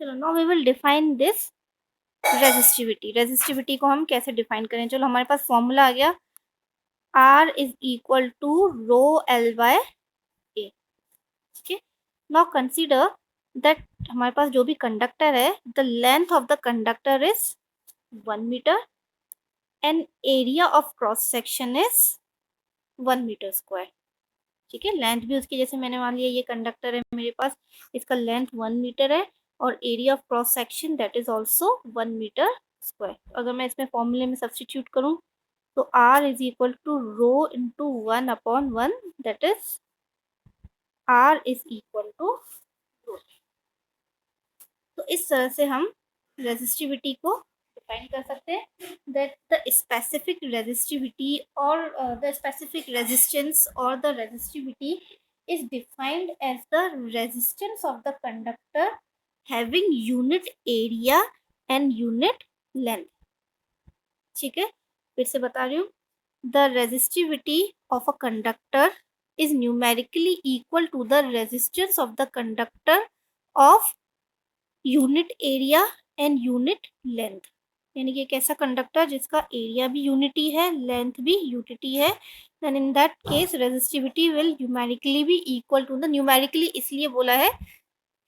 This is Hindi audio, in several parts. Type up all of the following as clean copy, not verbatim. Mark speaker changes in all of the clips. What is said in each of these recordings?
Speaker 1: चलो now we will define this resistivity. Resistivity को हम कैसे डिफाइन करें? चलो हमारे पास फॉर्मूला आ गया, R is equal to rho L by A. ठीक है, नाउ कंसीडर दैट हमारे पास जो भी कंडक्टर है, the length of the conductor is 1 metre and area of cross section is 1 metre square. ठीक है, लेंथ भी उसकी, जैसे मैंने मान लिया ये कंडक्टर है मेरे पास, इसका लेंथ 1 मीटर है और area of cross section that is also 1 metre square. अगर मैं इसमें फॉर्मूले में सब्सटीट्यूट करूं तो R is equal to rho into 1/1, that is R is equal to rho. तो इस तरह से हम रेजिस्टिविटी को डिफाइन कर सकते हैं, दैट द स्पेसिफिक रेजिस्टिविटी और द स्पेसिफिक रेजिस्टेंस और the resistivity is defined as the resistance of the conductor having unit area and unit length। ठीक है, फिर से बता रही हूँ, the resistivity of a conductor is numerically equal to the resistance of the conductor of unit area and unit length. यानी कि एक ऐसा कंडक्टर जिसका एरिया भी यूनिटी है, लेंथ भी यूनिटी है, then in that case resistivity will numerically भी इक्वल टू द, न्यूमेरिकली इसलिए बोला है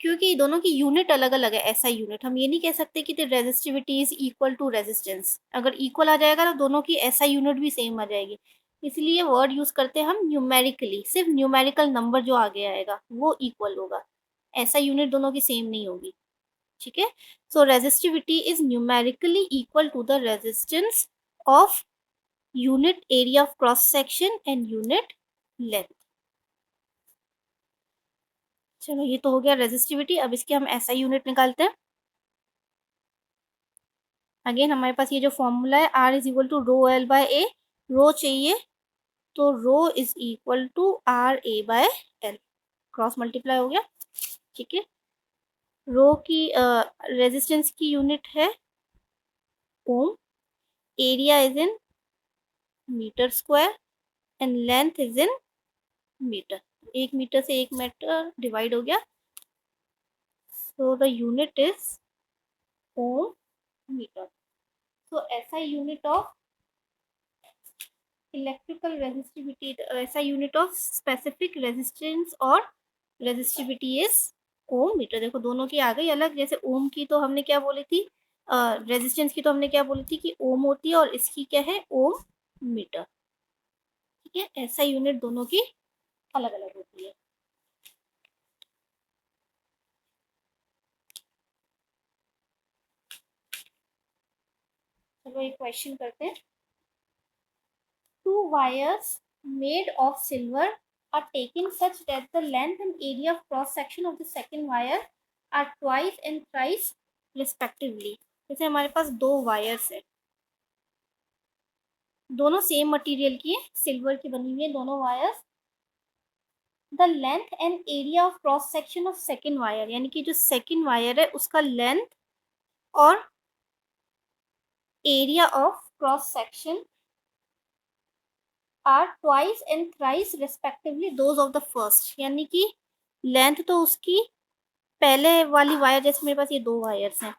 Speaker 1: क्योंकि दोनों की यूनिट अलग अलग है। ऐसा यूनिट हम ये नहीं कह सकते कि the resistivity is equal to resistance. अगर इक्वल आ जाएगा तो दोनों की ऐसा यूनिट भी सेम आ जाएगी, इसलिए वर्ड यूज करते हैं हम न्यूमेरिकली। सिर्फ न्यूमेरिकल नंबर जो आगे आएगा वो इक्वल होगा, ऐसा यूनिट दोनों की सेम नहीं होगी। ठीक है, so resistivity is numerically equal to the resistance of unit area of cross section and unit length. चलो ये तो हो गया रेजिस्टिविटी। अब इसके हम ऐसा यूनिट निकालते हैं। अगेन हमारे पास ये जो फॉर्मूला है, R is equal to rho L by A. Rho चाहिए तो rho is equal to R A by L, cross multiply हो गया। ठीक है, रो की रेजिस्टेंस की यूनिट है ohm, area is in metre square and length is in metre. 1 metre से 1 मीटर डिवाइड हो गया, so the unit is ohm metre. So ऐसा यूनिट ऑफ इलेक्ट्रिकल रेजिस्टिविटी, ऐसा यूनिट ऑफ स्पेसिफिक रेजिस्टेंस और रेजिस्टिविटी इज ओम मीटर। देखो दोनों की आ गई अलग, जैसे ओम की तो हमने क्या बोली थी, रेजिस्टेंस की तो हमने क्या बोली थी कि ओम होती है, और इसकी क्या है, ओम मीटर। ठीक है, ऐसा यूनिट दोनों की अलग अलग होती है। चलो एक क्वेश्चन करते हैं। Two wires made of silver are taken such that the length and area of cross section of the second wire are twice and thrice respectively। जैसे हमारे पास दो वायर्स है, दोनों सेम मटेरियल की है, सिल्वर की बनी हुई है दोनों wires. The length and area of cross section of second wire, यानी कि जो सेकेंड वायर है उसका लेंथ और area of cross section are twice and thrice respectively those of the first. यानी कि लेंथ तो उसकी पहले वाली वायर, जैसे मेरे पास ये दो वायर्स हैं,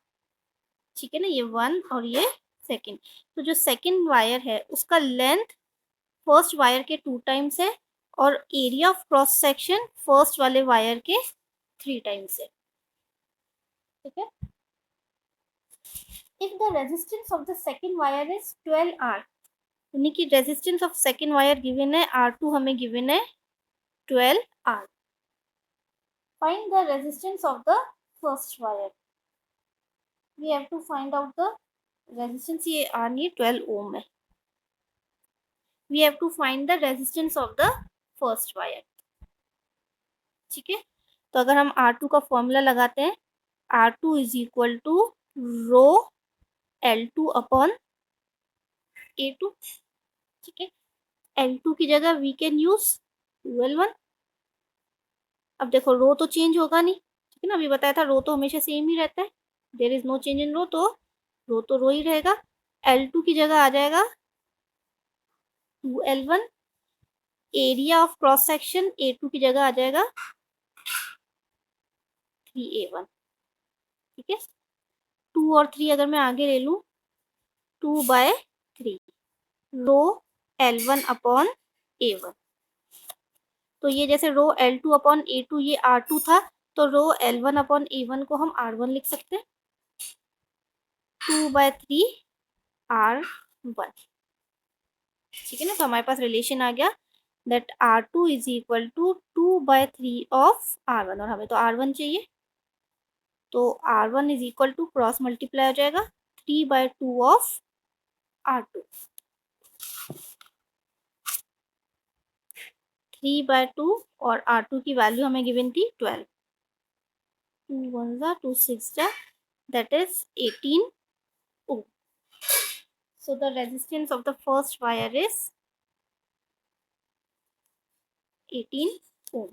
Speaker 1: ठीक है ना, ये वन और ये सेकंड, तो जो सेकंड वायर है उसका लेंथ फर्स्ट वायर के 2 टाइम्स है और area of cross section first वाले वायर के 3 टाइम्स है। ठीक है, if the resistance of the second wire is 12R, यानी कि resistance of second wire given है R2, हमें गिवन है 12R। Find the resistance of the first wire, we have to find out the resistance, ये R नहीं 12 ओम है। We have to find the resistance of the first wire. ठीक है, तो अगर हम R2 का फॉर्मूला लगाते हैं, R2 is equal to rho L2 upon A2। ठीक है, L2 की जगह वी कैन यूज 2L1। अब देखो रो तो चेंज होगा नहीं, ठीक है ना, अभी बताया था रो तो हमेशा सेम ही रहता है, there is no change in rho, तो रो ही रहेगा। L2 की जगह आ जाएगा 2L1, area of cross section A2 की जगह आ जाएगा 3A1। ठीक है। 2 और 3 अगर मैं आगे ले लूँ, 2/3 रो L1 अपॉन A1। तो ये जैसे रो L2 अपॉन A2 ये R2 था, तो रो L1 अपॉन A1 को हम R1 लिख सकते हैं, 2/3 R1। ठीक है ना। तो हमारे पास रिलेशन आ गया that R2 is equal to 2/3 of R1, और हमें तो R1 चाहिए, तो R1 is equal to cross multiply हो जाएगा 3/2 ऑफ R2। 3/2 और R2 की वैल्यू हमें गिवन थी 12, 2 1 जा 2 6 जा, that is 18 ohm. So the resistance of the first wire is 18 ohm.